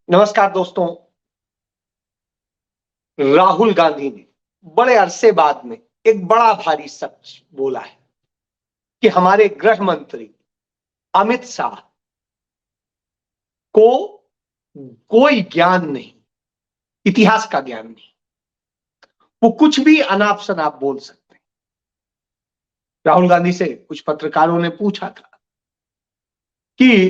नमस्कार दोस्तों। राहुल गांधी ने बड़े अरसे बाद में एक बड़ा भारी सच बोला है कि हमारे गृह मंत्री अमित शाह को कोई ज्ञान नहीं, इतिहास का ज्ञान नहीं। वो कुछ भी अनाप शनाप बोल सकते हैं। राहुल गांधी से कुछ पत्रकारों ने पूछा था कि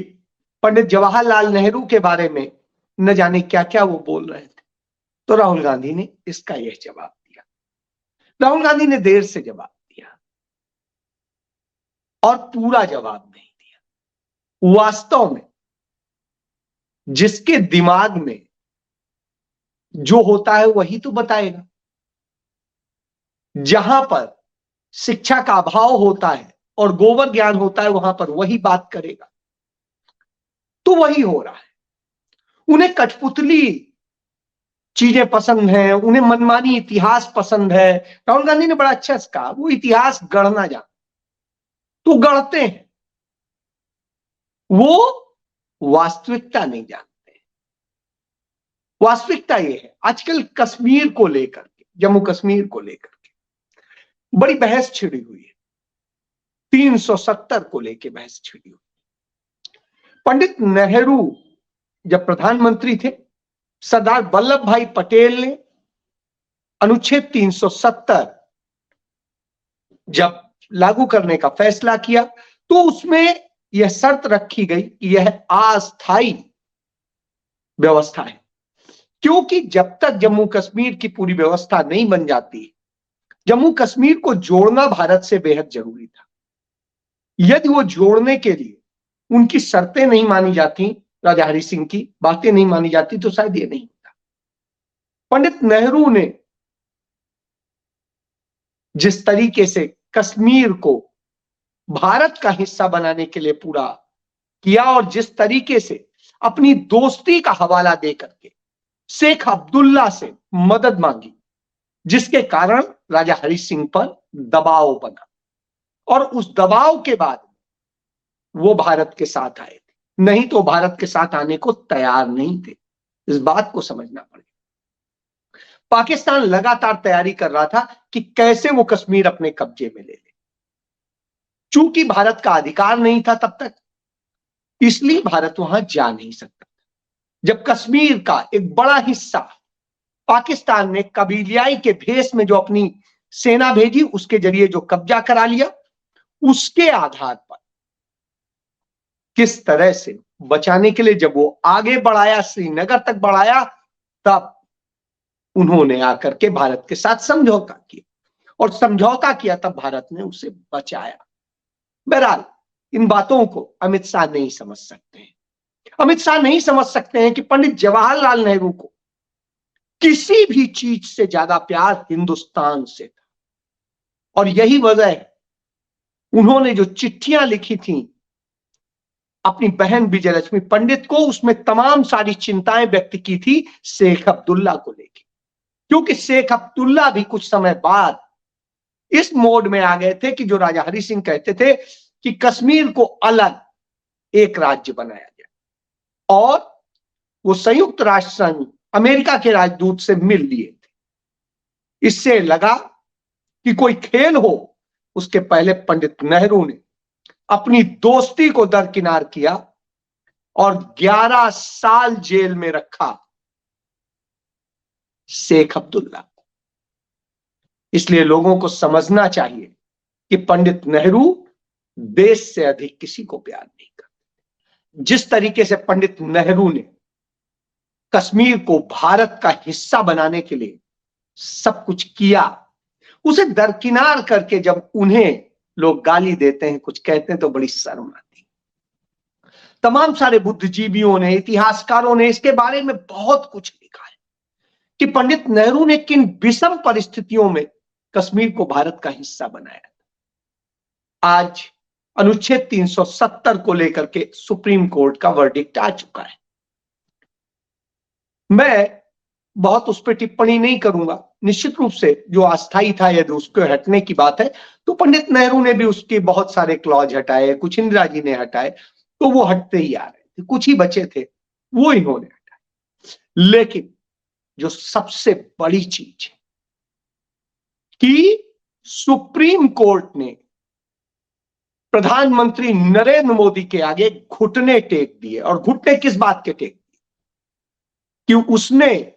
पंडित जवाहरलाल नेहरू के बारे में न जाने क्या क्या वो बोल रहे थे, तो राहुल गांधी ने इसका यह जवाब दिया। राहुल गांधी ने देर से जवाब दिया और पूरा जवाब नहीं दिया। वास्तव में जिसके दिमाग में जो होता है वही तो बताएगा। जहां पर शिक्षा का अभाव होता है और गोबर ज्ञान होता है, वहां पर वही बात करेगा। तो वही हो रहा है। उन्हें कठपुतली चीजें पसंद हैं, उन्हें मनमानी इतिहास पसंद है। राहुल गांधी ने बड़ा अच्छा से कहा, वो इतिहास गढ़ना जानते तो गढ़ते हैं, वो वास्तविकता नहीं जानते। वास्तविकता ये है, आजकल कश्मीर को लेकर के, जम्मू कश्मीर को लेकर के बड़ी बहस छिड़ी हुई है। 370 को लेकर बहस छिड़ी हुई। पंडित नेहरू जब प्रधानमंत्री थे, सरदार वल्लभ भाई पटेल ने अनुच्छेद 370 जब लागू करने का फैसला किया तो उसमें यह शर्त रखी गई कि यह अस्थायी व्यवस्था है, क्योंकि जब तक जम्मू कश्मीर की पूरी व्यवस्था नहीं बन जाती, जम्मू कश्मीर को जोड़ना भारत से बेहद जरूरी था। यदि वो जोड़ने के लिए उनकी शर्तें नहीं मानी जाती, राजा हरि सिंह की बातें नहीं मानी जाती, तो शायद ये नहीं होता। पंडित नेहरू ने जिस तरीके से कश्मीर को भारत का हिस्सा बनाने के लिए पूरा किया और जिस तरीके से अपनी दोस्ती का हवाला दे करके शेख अब्दुल्ला से मदद मांगी, जिसके कारण राजा हरि सिंह पर दबाव बना और उस दबाव के बाद वो भारत के साथ आए थे, नहीं तो भारत के साथ आने को तैयार नहीं थे। इस बात को समझना पड़ेगा। पाकिस्तान लगातार तैयारी कर रहा था कि कैसे वो कश्मीर अपने कब्जे में ले ले। चूंकि भारत का अधिकार नहीं था तब तक, इसलिए भारत वहां जा नहीं सकता। जब कश्मीर का एक बड़ा हिस्सा पाकिस्तान ने कबीलियाई के भेष में जो अपनी सेना भेजी, उसके जरिए जो कब्जा करा लिया, उसके आधार पर किस तरह से बचाने के लिए जब वो आगे बढ़ाया, श्रीनगर तक बढ़ाया, तब उन्होंने आकर के भारत के साथ समझौता किया और समझौता किया तब भारत ने उसे बचाया। बहरहाल इन बातों को अमित शाह नहीं समझ सकते हैं। अमित शाह नहीं समझ सकते हैं कि पंडित जवाहरलाल नेहरू को किसी भी चीज से ज्यादा प्यार हिंदुस्तान से था और यही वजह है उन्होंने जो चिट्ठियां लिखी थी अपनी बहन विजयलक्ष्मी पंडित को, उसमें तमाम सारी चिंताएं व्यक्त की थी शेख अब्दुल्ला को लेकर, क्योंकि शेख अब्दुल्ला भी कुछ समय बाद इस मोड में आ गए थे कि जो राजा हरि सिंह कहते थे कि कश्मीर को अलग एक राज्य बनाया जाए, और वो संयुक्त राष्ट्र संघ अमेरिका के राजदूत से मिल लिए थे। इससे लगा कि कोई खेल हो, उसके पहले पंडित नेहरू ने अपनी दोस्ती को दरकिनार किया और 11 साल जेल में रखा शेख अब्दुल्ला को। इसलिए लोगों को समझना चाहिए कि पंडित नेहरू देश से अधिक किसी को प्यार नहीं करते। जिस तरीके से पंडित नेहरू ने कश्मीर को भारत का हिस्सा बनाने के लिए सब कुछ किया, उसे दरकिनार करके जब उन्हें लोग गाली देते हैं, कुछ कहते हैं, तो बड़ी शर्म आती। तमाम सारे बुद्धिजीवियों ने, इतिहासकारों ने इसके बारे में बहुत कुछ लिखा है कि पंडित नेहरू ने किन विषम परिस्थितियों में कश्मीर को भारत का हिस्सा बनाया। आज अनुच्छेद 370 को लेकर के सुप्रीम कोर्ट का वर्डिक्ट आ चुका है। मैं बहुत उस पर टिप्पणी नहीं करूंगा। निश्चित रूप से जो अस्थायी था, यदि उसको हटने की बात है तो पंडित नेहरू ने भी उसके बहुत सारे क्लॉज हटाए, कुछ इंदिरा जी ने हटाए, तो वो हटते ही आ रहे थे। कुछ ही बचे थे, वो इन्होंने हटाए। लेकिन जो सबसे बड़ी चीज है कि सुप्रीम कोर्ट ने प्रधानमंत्री नरेंद्र मोदी के आगे घुटने टेक दिए। और घुटने किस बात के टेक दिए? कि उसने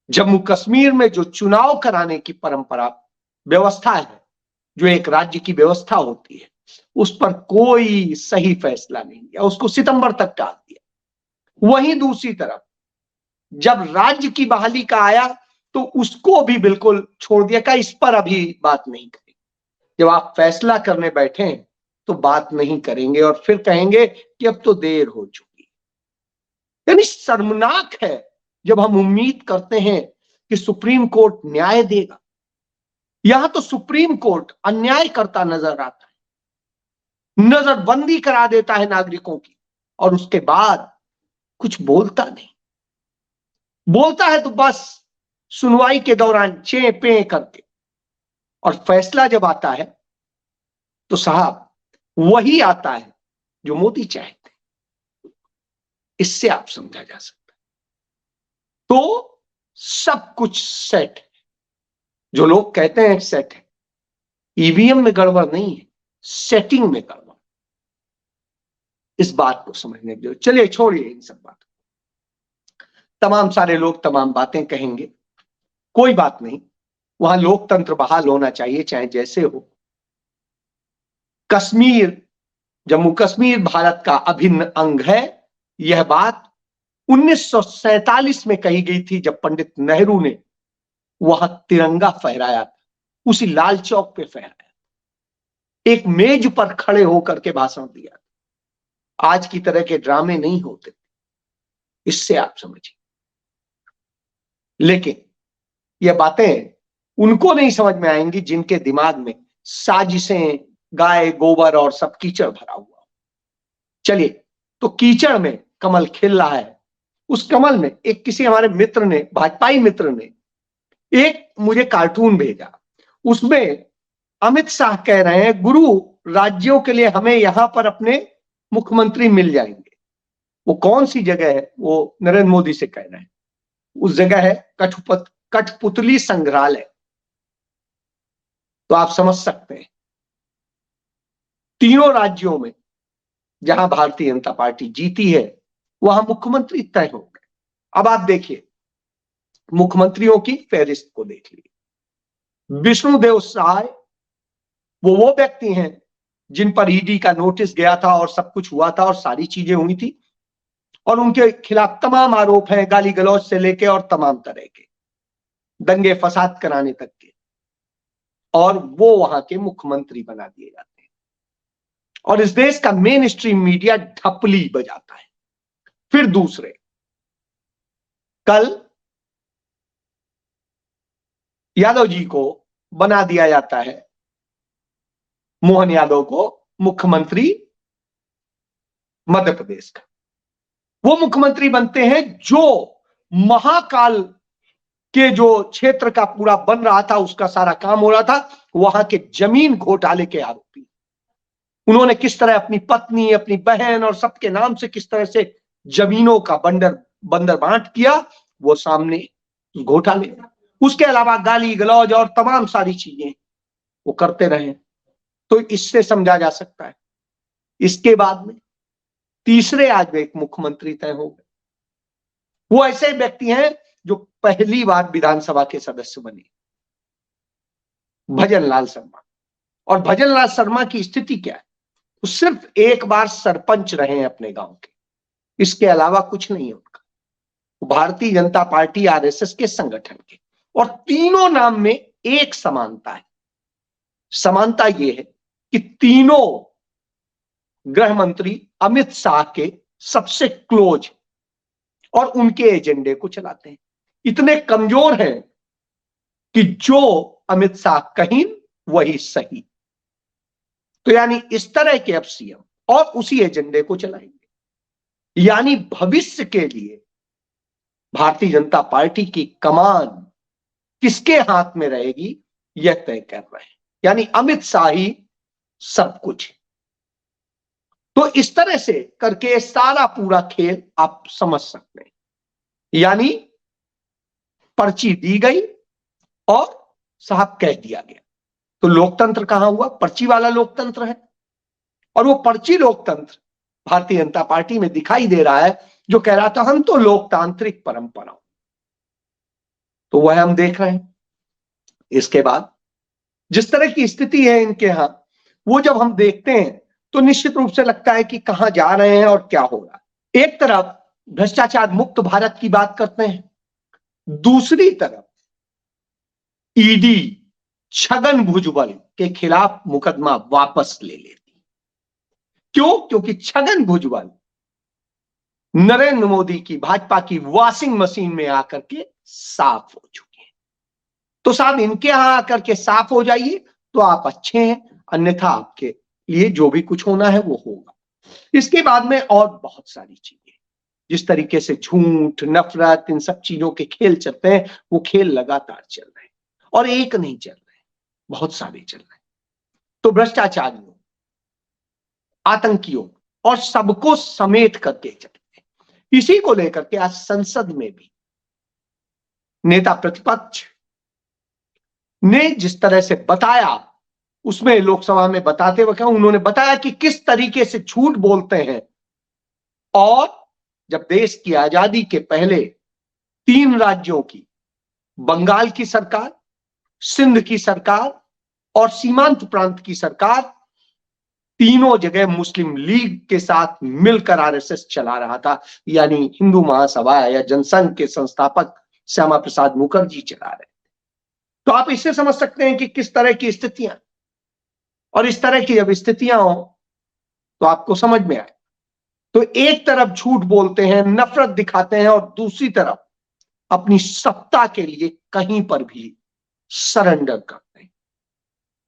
जम्मू कश्मीर में जो चुनाव कराने की परंपरा व्यवस्था है, जो एक राज्य की व्यवस्था होती है, उस पर कोई सही फैसला नहीं लिया, उसको सितंबर तक टाल दिया। वहीं दूसरी तरफ जब राज्य की बहाली का आया तो उसको भी बिल्कुल छोड़ दिया, का इस पर अभी बात नहीं करेंगे, जब आप फैसला करने बैठे हैं तो बात नहीं करेंगे और फिर कहेंगे कि अब तो देर हो चुकी। यानी शर्मनाक है जब हम उम्मीद करते हैं कि सुप्रीम कोर्ट न्याय देगा। यहां तो सुप्रीम कोर्ट अन्याय करता नजर आता है, नजरबंदी करा देता है नागरिकों की, और उसके बाद कुछ बोलता नहीं। बोलता है तो बस सुनवाई के दौरान चे पे करके, और फैसला जब आता है तो साहब वही आता है जो मोदी चाहते हैं। इससे आप समझा जा सकता है। तो सब कुछ सेट है। जो लोग कहते हैं सेट है, ईवीएम में गड़बड़ नहीं है, सेटिंग में गड़बड़। इस बात को समझने के लिए चलिए छोड़िए इन सब बातों। तमाम सारे लोग तमाम बातें कहेंगे, कोई बात नहीं, वहां लोकतंत्र बहाल होना चाहिए चाहे जैसे हो। कश्मीर, जम्मू कश्मीर भारत का अभिन्न अंग है। यह बात 1947 में कही गई थी जब पंडित नेहरू ने वहां तिरंगा फहराया, उसी लाल चौक पे फहराया, एक मेज पर खड़े होकर के भाषण दिया। आज की तरह के ड्रामे नहीं होते, इससे आप समझिए। लेकिन यह बातें उनको नहीं समझ में आएंगी जिनके दिमाग में साजिशें, गाय गोबर और सब कीचड़ भरा हुआ। चलिए, तो कीचड़ में कमल खिल रहा है। उस कमल में एक किसी हमारे मित्र ने, भाजपाई मित्र ने, एक मुझे कार्टून भेजा। उसमें अमित शाह कह रहे हैं गुरु राज्यों के लिए हमें यहां पर अपने मुख्यमंत्री मिल जाएंगे। वो कौन सी जगह है? वो नरेंद्र मोदी से कह रहे हैं। उस जगह है कठपुतली संग्रहालय। तो आप समझ सकते हैं, तीनों राज्यों में जहां भारतीय जनता पार्टी जीती है वहां मुख्यमंत्री तय हो गए। अब आप देखिए, मुख्यमंत्रियों की फहरिस्त को देख लीजिए। विष्णुदेव साय वो व्यक्ति हैं जिन पर ईडी का नोटिस गया था और सब कुछ हुआ था और सारी चीजें हुई थी, और उनके खिलाफ तमाम आरोप हैं, गाली गलौज से लेके और तमाम तरह के दंगे फसाद कराने तक के, और वो वहां के मुख्यमंत्री बना दिए जाते हैं। और इस देश का मेन स्ट्रीम मीडिया ढपली बजाता है। फिर दूसरे, कल यादव जी को बना दिया जाता है, मोहन यादव को मुख्यमंत्री मध्य प्रदेश का। वो मुख्यमंत्री बनते हैं जो महाकाल के जो क्षेत्र का पूरा बन रहा था, उसका सारा काम हो रहा था, वहां के जमीन घोटाले के आरोपी। उन्होंने किस तरह अपनी पत्नी, अपनी बहन और सबके नाम से किस तरह से जमीनों का बंदर बांट किया, वो सामने घोटाले। उसके अलावा गाली गलौज और तमाम सारी चीजें वो करते रहे। तो इससे समझा जा सकता है। इसके बाद में तीसरे आज में एक मुख्यमंत्री तय हो गए। वो ऐसे व्यक्ति हैं जो पहली बार विधानसभा के सदस्य बने, भजन लाल शर्मा। और भजन लाल शर्मा की स्थिति क्या है? वो सिर्फ एक बार सरपंच रहे हैं अपने गांव के, इसके अलावा कुछ नहीं है उनका। भारतीय जनता पार्टी आरएसएस के संगठन के। और तीनों नाम में एक समानता है। समानता यह है कि तीनों गृह मंत्री अमित शाह के सबसे क्लोज और उनके एजेंडे को चलाते हैं। इतने कमजोर हैं कि जो अमित शाह कहीं वही सही। तो यानी इस तरह के अब सीएम और उसी एजेंडे को चलाएंगे। यानी भविष्य के लिए भारतीय जनता पार्टी की कमान किसके हाथ में रहेगी यह तय कर रहे हैं। यानी अमित शाह ही सब कुछ है। तो इस तरह से करके सारा पूरा खेल आप समझ सकते हैं। यानी पर्ची दी गई और साहब कह दिया गया। तो लोकतंत्र कहां हुआ? पर्ची वाला लोकतंत्र है। और वो पर्ची लोकतंत्र भारतीय जनता पार्टी में दिखाई दे रहा है, जो कह रहा था हम तो लोकतांत्रिक परंपरा। तो वह हम देख रहे हैं। इसके बाद जिस तरह की स्थिति है इनके यहां, वो जब हम देखते हैं तो निश्चित रूप से लगता है कि कहां जा रहे हैं और क्या हो रहा है। एक तरफ भ्रष्टाचार मुक्त भारत की बात करते हैं, दूसरी तरफ ईडी छगन भुजबल के खिलाफ मुकदमा वापस ले लेती। क्यों? क्योंकि छगन भुजबल नरेंद्र मोदी की भाजपा की वॉशिंग मशीन में आकर के साफ हो चुके हैं। तो साहब इनके यहां आकर के साफ हो जाइए तो आप अच्छे हैं, अन्यथा आपके लिए जो भी कुछ होना है वो होगा। इसके बाद में और बहुत सारी चीजें, जिस तरीके से झूठ, नफरत, इन सब चीजों के खेल चलते हैं, वो खेल लगातार चल रहे हैं और एक नहीं चल रहे, बहुत सारे चल रहे हैं। तो भ्रष्टाचारियों, आतंकियों और सबको समेट करके चलते हैं। इसी को लेकर के आज संसद में भी नेता प्रतिपक्ष ने जिस तरह से बताया, उसमें लोकसभा में बताते वक्त उन्होंने बताया कि किस तरीके से झूठ बोलते हैं। और जब देश की आजादी के पहले 3 राज्यों की, बंगाल की सरकार, सिंध की सरकार और सीमांत प्रांत की सरकार, तीनों जगह मुस्लिम लीग के साथ मिलकर आरएसएस चला रहा था, यानी हिंदू महासभा या जनसंघ के संस्थापक श्यामा प्रसाद मुखर्जी चला रहे थे। तो आप इससे समझ सकते हैं कि किस तरह की स्थितियां, और इस तरह की जब स्थितियां हो तो आपको समझ में आए। तो एक तरफ झूठ बोलते हैं, नफरत दिखाते हैं, और दूसरी तरफ अपनी सत्ता के लिए कहीं पर भी सरेंडर करते हैं।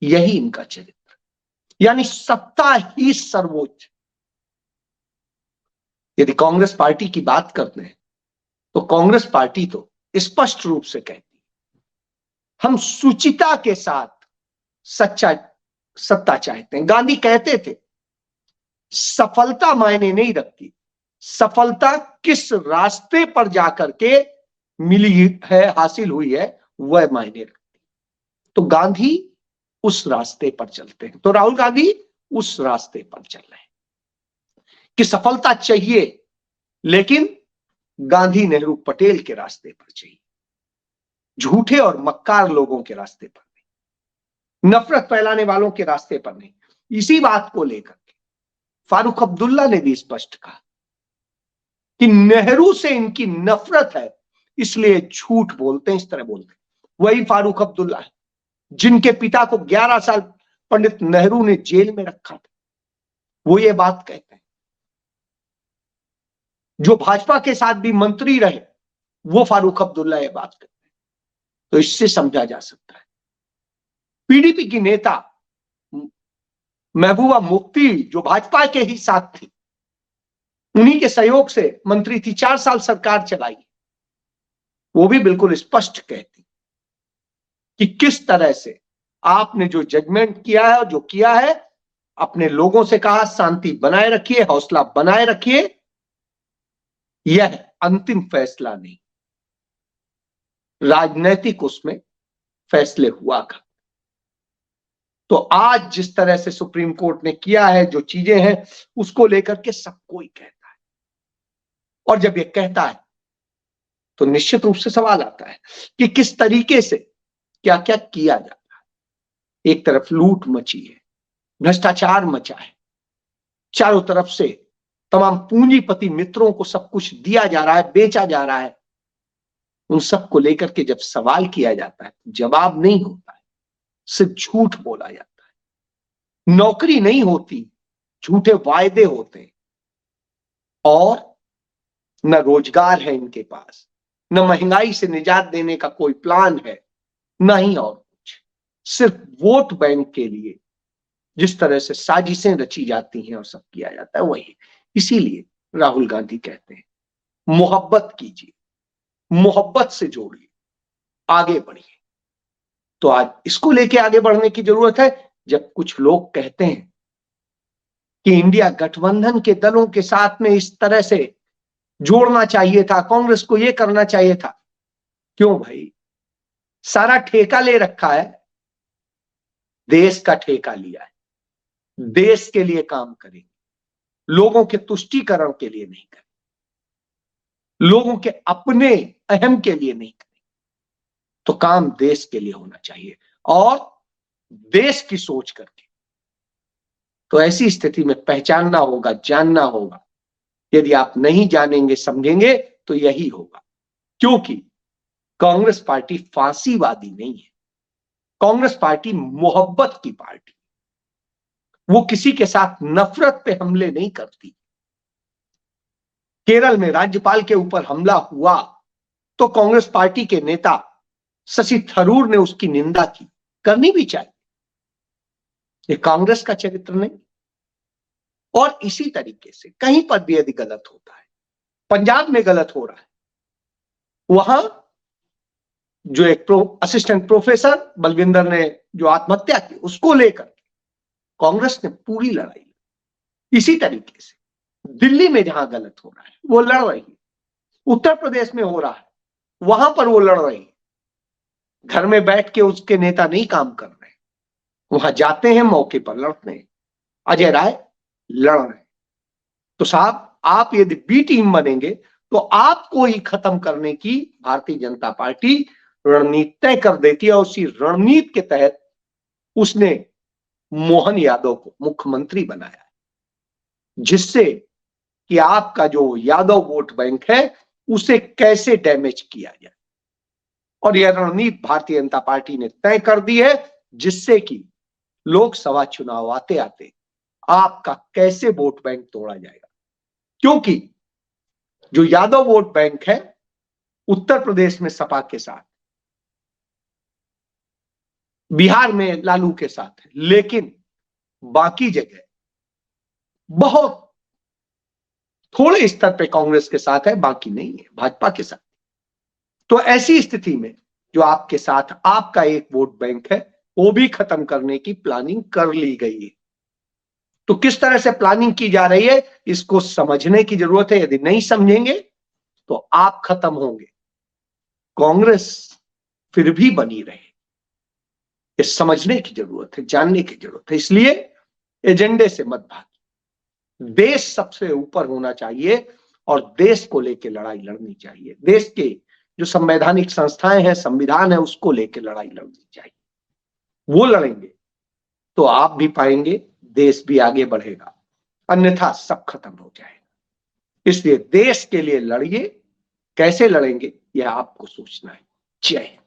यही इनका चरित्र, यानी सत्ता ही सर्वोच्च। यदि कांग्रेस पार्टी की बात करते हैं तो कांग्रेस पार्टी तो स्पष्ट रूप से कहती है, हम शुचिता के साथ सत्ता चाहते हैं। गांधी कहते थे, सफलता मायने नहीं रखती, सफलता किस रास्ते पर जाकर के मिली है, हासिल हुई है, वह मायने रखती। तो गांधी उस रास्ते पर चलते हैं, तो राहुल गांधी उस रास्ते पर चल रहे हैं कि सफलता चाहिए, लेकिन गांधी, नेहरू, पटेल के रास्ते पर चाहिए, झूठे और मक्कार लोगों के रास्ते पर नहीं, नफरत फैलाने वालों के रास्ते पर नहीं। इसी बात को लेकर के फारूक अब्दुल्ला ने भी स्पष्ट कहा कि नेहरू से इनकी नफरत है, इसलिए झूठ बोलते हैं, इस तरह बोलते हैं। वही फारूक अब्दुल्ला है जिनके पिता को 11 साल पंडित नेहरू ने जेल में रखा था, वो ये बात कहते हैं। जो भाजपा के साथ भी मंत्री रहे, वो फारूक अब्दुल्ला ये बात कहते हैं। तो इससे समझा जा सकता है पीडीपी की नेता महबूबा मुफ्ती, जो भाजपा के ही साथ थी, उन्हीं के सहयोग से मंत्री थी, 4 साल सरकार चलाई, वो भी बिल्कुल स्पष्ट कहती कि किस तरह से आपने जो जजमेंट किया है, जो किया है, अपने लोगों से कहा शांति बनाए रखिए, हौसला बनाए रखिए, यह अंतिम फैसला नहीं, राजनीतिक उसमें फैसले हुआ था। तो आज जिस तरह से सुप्रीम कोर्ट ने किया है, जो चीजें हैं, उसको लेकर के सब कोई कहता है, और जब ये कहता है तो निश्चित रूप से सवाल आता है कि किस तरीके से क्या क्या किया जाता है। एक तरफ लूट मची है, भ्रष्टाचार मचा है, चारों तरफ से तमाम पूंजीपति मित्रों को सब कुछ दिया जा रहा है, बेचा जा रहा है। उन सब को लेकर के जब सवाल किया जाता है, जवाब नहीं होता है, सिर्फ झूठ बोला जाता है। नौकरी नहीं होती, झूठे वायदे होते हैं, और न रोजगार है इनके पास, न महंगाई से निजात देने का कोई प्लान है, न ही और कुछ। सिर्फ वोट बैंक के लिए जिस तरह से साजिशें रची जाती हैं और सब किया जाता है, वही। इसीलिए राहुल गांधी कहते हैं, मोहब्बत कीजिए, मोहब्बत से जोड़िए, आगे बढ़िए। तो आज इसको लेके आगे बढ़ने की जरूरत है। जब कुछ लोग कहते हैं कि इंडिया गठबंधन के दलों के साथ में इस तरह से जोड़ना चाहिए था, कांग्रेस को ये करना चाहिए था। क्यों भाई? सारा ठेका ले रखा है, देश का ठेका लिया है, देश के लिए काम करेंगे, लोगों के तुष्टीकरण के लिए नहीं करेंगे, लोगों के अपने अहम के लिए नहीं करेंगे। तो काम देश के लिए होना चाहिए और देश की सोच करके। तो ऐसी स्थिति में पहचानना होगा, जानना होगा। यदि आप नहीं जानेंगे, समझेंगे तो यही होगा। क्योंकि कांग्रेस पार्टी फांसीवादी नहीं है, कांग्रेस पार्टी मोहब्बत की पार्टी। वो किसी के साथ नफरत पे हमले नहीं करती। केरल में राज्यपाल के ऊपर हमला हुआ तो कांग्रेस पार्टी के नेता शशि थरूर ने उसकी निंदा की, करनी भी चाहिए। ये कांग्रेस का चरित्र नहीं। और इसी तरीके से कहीं पर भी यदि गलत होता है, पंजाब में गलत हो रहा है, वहां जो एक असिस्टेंट प्रोफेसर बलविंदर ने जो आत्महत्या की, उसको लेकर कांग्रेस ने पूरी लड़ाई। इसी तरीके से दिल्ली में जहां गलत हो रहा है वो लड़ रही है, उत्तर प्रदेश में हो रहा है वहां पर वो लड़ रही है। घर में बैठ के उसके नेता नहीं काम कर रहे, वहां जाते हैं, मौके पर लड़ते हैं। अजय राय लड़ रहे हैं। तो साहब, आप यदि बी टीम बनेंगे तो आपको ही खत्म करने की भारतीय जनता पार्टी रणनीति तय कर देती है। और उसी रणनीति के तहत उसने मोहन यादव को मुख्यमंत्री बनाया, जिससे कि आपका जो यादव वोट बैंक है उसे कैसे डैमेज किया जाए। और यह रणनीति भारतीय जनता पार्टी ने तय कर दी है, जिससे कि लोकसभा चुनाव आते आते आपका कैसे वोट बैंक तोड़ा जाएगा। क्योंकि जो यादव वोट बैंक है उत्तर प्रदेश में सपा के साथ, बिहार में लालू के साथ है, लेकिन बाकी जगह बहुत थोड़े स्तर पे कांग्रेस के साथ है, बाकी नहीं है, भाजपा के साथ। तो ऐसी स्थिति में जो आपके साथ आपका एक वोट बैंक है वो भी खत्म करने की प्लानिंग कर ली गई है। तो किस तरह से प्लानिंग की जा रही है इसको समझने की जरूरत है। यदि नहीं समझेंगे तो आप खत्म होंगे, कांग्रेस फिर भी बनी रहे। ये समझने की जरूरत है, जानने की जरूरत है। इसलिए एजेंडे से मत भागिए। देश सबसे ऊपर होना चाहिए और देश को लेकर लड़ाई लड़नी चाहिए। देश के जो संवैधानिक संस्थाएं हैं, संविधान है, उसको लेकर लड़ाई लड़नी चाहिए। वो लड़ेंगे तो आप भी पाएंगे, देश भी आगे बढ़ेगा, अन्यथा सब खत्म हो जाएगा। इसलिए देश के लिए लड़िए। कैसे लड़ेंगे यह आपको सोचना है। जय हिंद।